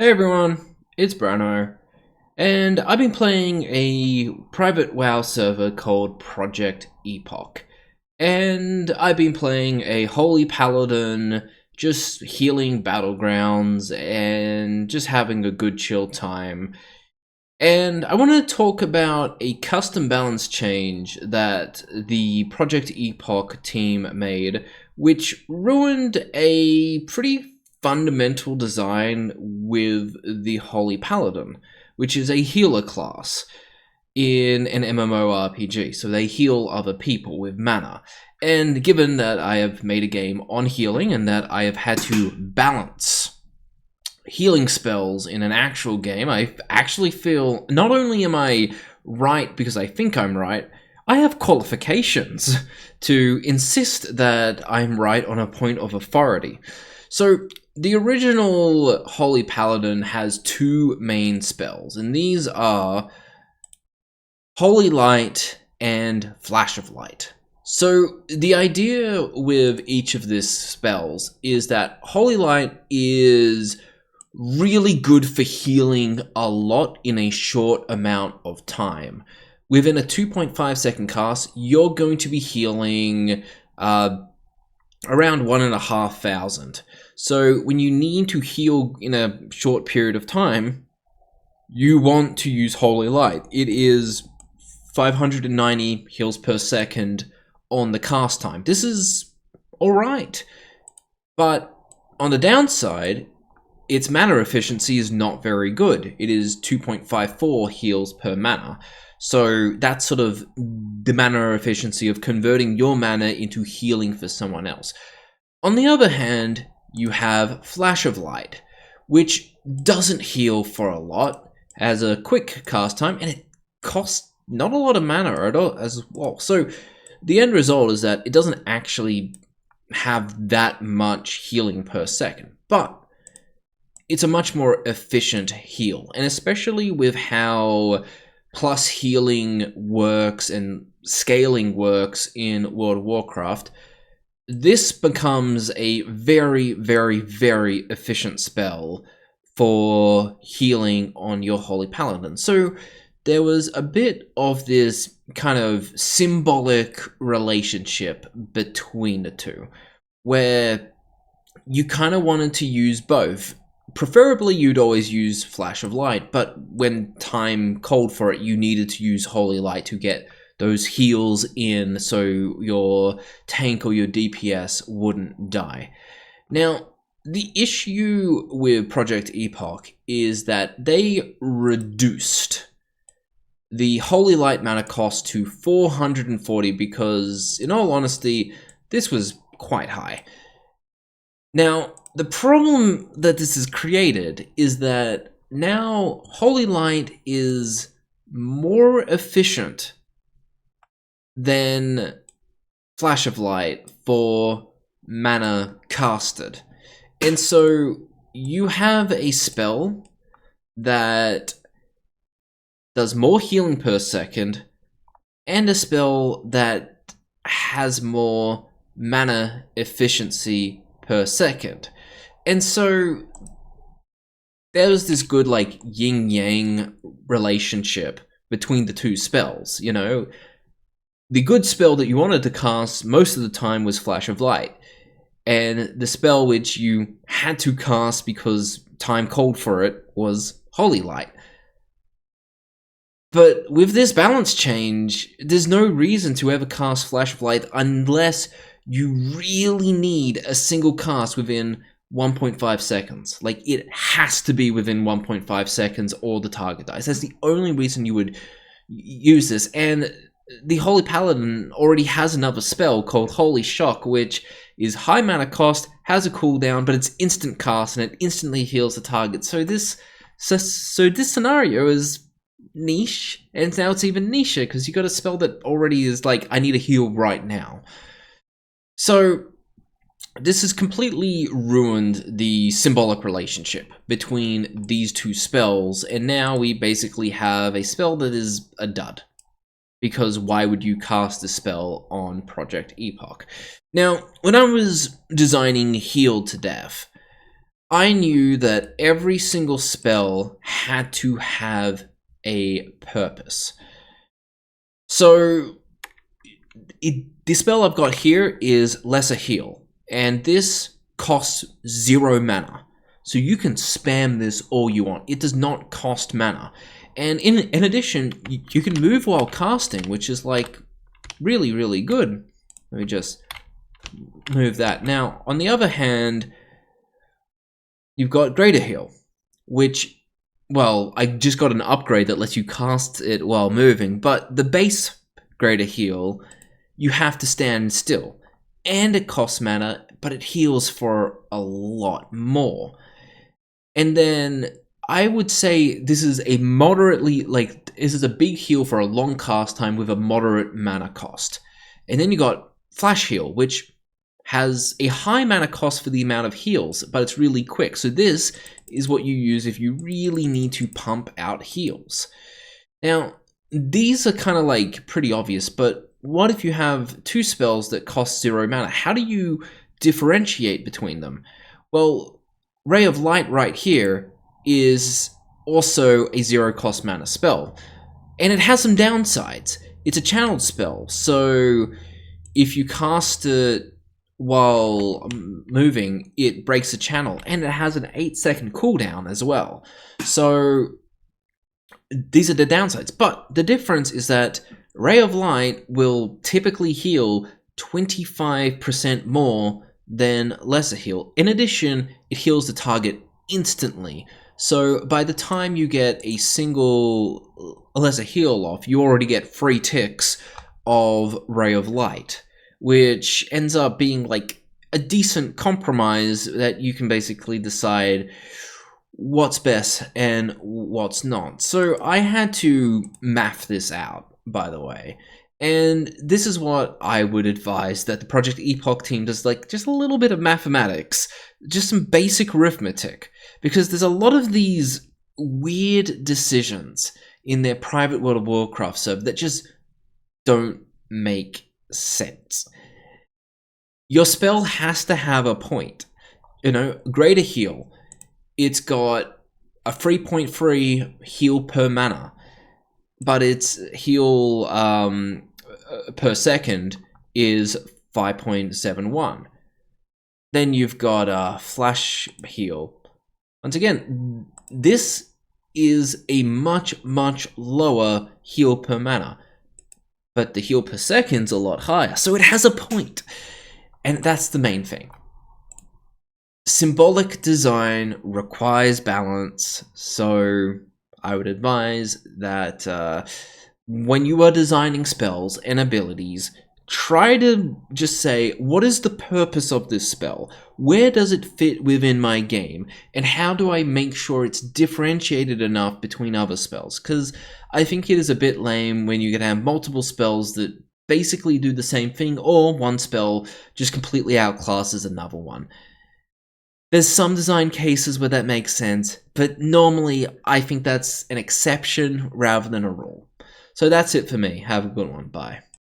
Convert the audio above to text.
Hey everyone, it's Brano, and I've been playing a private WoW server called Project Epoch. And I've been playing a Holy Paladin, just healing battlegrounds and just having a good chill time. And I want to talk about a custom balance change that the Project Epoch team made, which ruined a pretty fundamental design with the Holy Paladin, which is a healer class in an MMORPG. So they heal other people with mana. And given that I have made a game on healing and that I have had to balance healing spells in an actual game, I actually feel not only am I right because I think I'm right, I have qualifications to insist that I'm right on a point of authority. So, the original Holy Paladin has two main spells, and these are Holy Light and Flash of Light. So, the idea with each of these spells is that Holy Light is really good for healing a lot in a short amount of time. Within a 2.5 second cast, you're going to be healing around 1,500. So when you need to heal in a short period of time, you want to use Holy Light. It is 590 heals per second on the cast time. This is alright. But on the downside, its mana efficiency is not very good. It is 2.54 heals per mana. So that's sort of the mana efficiency of converting your mana into healing for someone else. On the other hand, you have Flash of Light, which doesn't heal for a lot, has a quick cast time, and it costs not a lot of mana at all as well. So the end result is that it doesn't actually have that much healing per second, but it's a much more efficient heal, and especially with how plus healing works and scaling works in World of Warcraft, this becomes a very, very, very efficient spell for healing on your Holy Paladin. So there was a bit of this kind of symbolic relationship between the two, where you kind of wanted to use both. Preferably, you'd always use Flash of Light, but when time called for it, you needed to use Holy Light to get those heals in so your tank or your DPS wouldn't die. Now, the issue with Project Epoch is that they reduced the Holy Light mana cost to 440 because, in all honesty, this was quite high. Now, the problem that this has created is that now Holy Light is more efficient than Flash of Light for mana casted. And so you have a spell that does more healing per second and a spell that has more mana efficiency per second. And so there's this good like yin-yang relationship between the two spells, you know? The good spell that you wanted to cast most of the time was Flash of Light. And the spell which you had to cast because time called for it was Holy Light. But with this balance change, there's no reason to ever cast Flash of Light unless you really need a single cast within 1.5 seconds. Like, it has to be within 1.5 seconds or the target dies. That's the only reason you would use this. And the Holy Paladin already has another spell called Holy Shock, which is high mana cost, has a cooldown, but it's instant cast and it instantly heals the target. So this scenario is niche, and now it's even nicher because you got a spell that already is like, I need a heal right now. So this has completely ruined the symbolic relationship between these two spells, and now we basically have a spell that is a dud. Because why would you cast a spell on Project Epoch? Now, when I was designing Healed to Death, I knew that every single spell had to have a purpose. So the spell I've got here is Lesser Heal, and this costs 0 mana. So you can spam this all you want. It does not cost mana. And in addition, you can move while casting, which is like really, really good. Let me just move that. Now, on the other hand, you've got Greater Heal, which, well, I just got an upgrade that lets you cast it while moving, but the base Greater Heal, you have to stand still. And it costs mana, but it heals for a lot more. And then I would say this is a moderately, this is a big heal for a long cast time with a moderate mana cost. And then you got Flash Heal, which has a high mana cost for the amount of heals, but it's really quick. So this is what you use if you really need to pump out heals. Now, these are kind of like pretty obvious, but what if you have 2 spells that cost 0 mana? How do you differentiate between them? Well, Ray of Light right here is also a 0 cost mana spell, and it has some downsides. It's a channeled spell, so if you cast it while moving, it breaks a channel, and it has an 8-second cooldown as well. So these are the downsides, but the difference is that Ray of Light will typically heal 25% more than Lesser Heal. In addition, it heals the target instantly. So by the time you get a single Lesser Heal off, you already get 3 ticks of Ray of Light, which ends up being like a decent compromise that you can basically decide what's best and what's not. So I had to math this out, by the way. And this is what I would advise that the Project Epoch team does, like just a little bit of mathematics, just some basic arithmetic, because there's a lot of these weird decisions in their private World of Warcraft server that just don't make sense. Your spell has to have a point. You know, Greater Heal, it's got a 3.3 heal per mana, but its heal per second is 5.71. Then you've got a Flash Heal. Once again, this is a much lower heal per mana, but the heal per second's a lot higher, so it has a point. And that's the main thing. Symbolic design requires balance, so I would advise that when you are designing spells and abilities, try to just say, what is the purpose of this spell? Where does it fit within my game? And how do I make sure it's differentiated enough between other spells? Because I think it is a bit lame when you can have multiple spells that basically do the same thing, or one spell just completely outclasses another one. There's some design cases where that makes sense, but normally I think that's an exception rather than a rule. So that's it for me. Have a good one. Bye.